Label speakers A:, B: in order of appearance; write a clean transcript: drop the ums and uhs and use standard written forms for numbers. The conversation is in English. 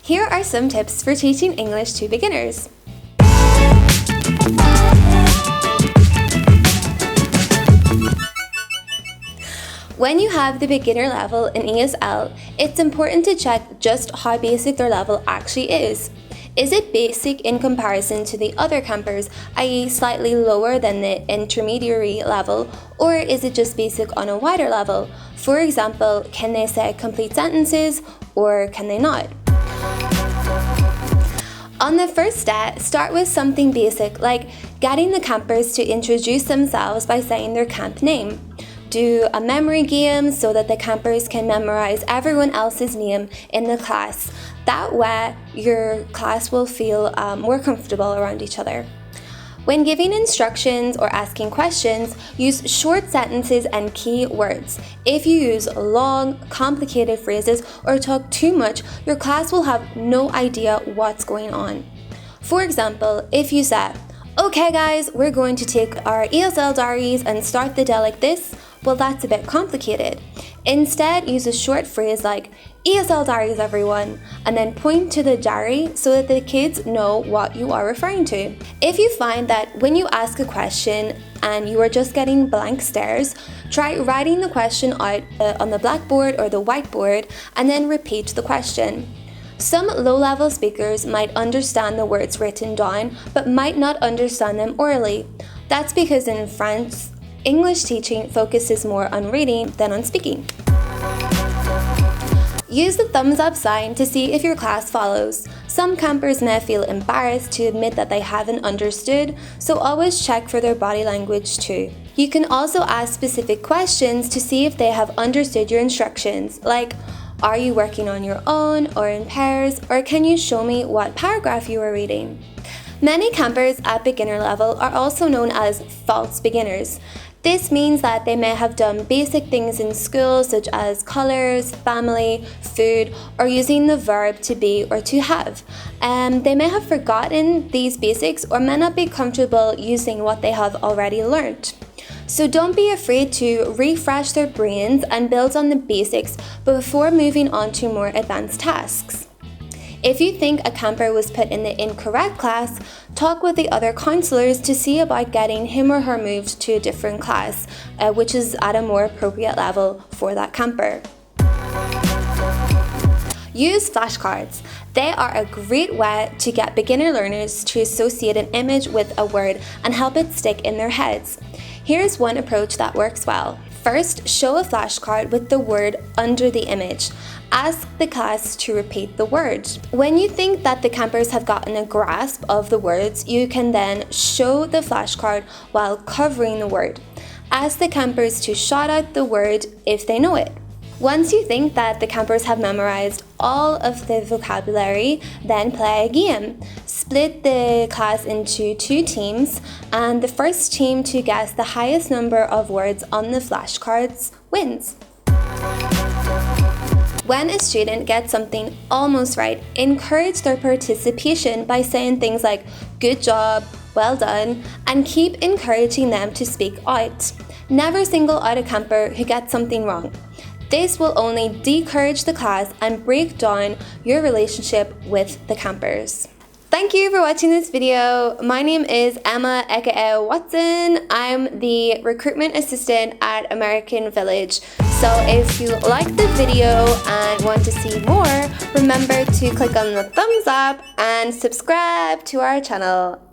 A: Here are some tips for teaching English to beginners. When you have the beginner level in ESL, it's important to check just how basic their level actually is. Is it basic in comparison to the other campers, i.e. slightly lower than the intermediary level, or is it just basic on a wider level? For example, can they say complete sentences or can they not? On the first day, start with something basic like getting the campers to introduce themselves by saying their camp name. Do a memory game so that the campers can memorize everyone else's name in the class. That way, your class will feel more comfortable around each other. When giving instructions or asking questions, use short sentences and key words. If you use long, complicated phrases or talk too much, your class will have no idea what's going on. For example, if you say, "Okay guys, we're going to take our ESL diaries and start the day like this," well, that's a bit complicated. Instead, use a short phrase like, "ESL diaries everyone," and then point to the diary so that the kids know what you are referring to. If you find that when you ask a question and you are just getting blank stares, try writing the question out on the blackboard or the whiteboard and then repeat the question. Some low-level speakers might understand the words written down but might not understand them orally. That's because in France, English teaching focuses more on reading than on speaking. Use the thumbs up sign to see if your class follows. Some campers may feel embarrassed to admit that they haven't understood, so always check for their body language too. You can also ask specific questions to see if they have understood your instructions, like, are you working on your own or in pairs, or can you show me what paragraph you are reading? Many campers at beginner level are also known as false beginners. This means that they may have done basic things in school such as colours, family, food, or using the verb to be or to have. They may have forgotten these basics or may not be comfortable using what they have already learned. So don't be afraid to refresh their brains and build on the basics before moving on to more advanced tasks. If you think a camper was put in the incorrect class, talk with the other counselors to see about getting him or her moved to a different class, which is at a more appropriate level for that camper. Use flashcards. They are a great way to get beginner learners to associate an image with a word and help it stick in their heads. Here's one approach that works well. First, show a flashcard with the word under the image. Ask the class to repeat the word. When you think that the campers have gotten a grasp of the words, you can then show the flashcard while covering the word. Ask the campers to shout out the word if they know it. Once you think that the campers have memorized all of the vocabulary, then play a game. Split the class into 2 teams, and the first team to guess the highest number of words on the flashcards wins. When a student gets something almost right, encourage their participation by saying things like, "Good job," "Well done," and keep encouraging them to speak out. Never single out a camper who gets something wrong. This will only discourage the class and break down your relationship with the campers. Thank you for watching this video. My name is Emma aka Watson. I'm the recruitment assistant at American Village. So if you liked the video and want to see more, remember to click on the thumbs up and subscribe to our channel.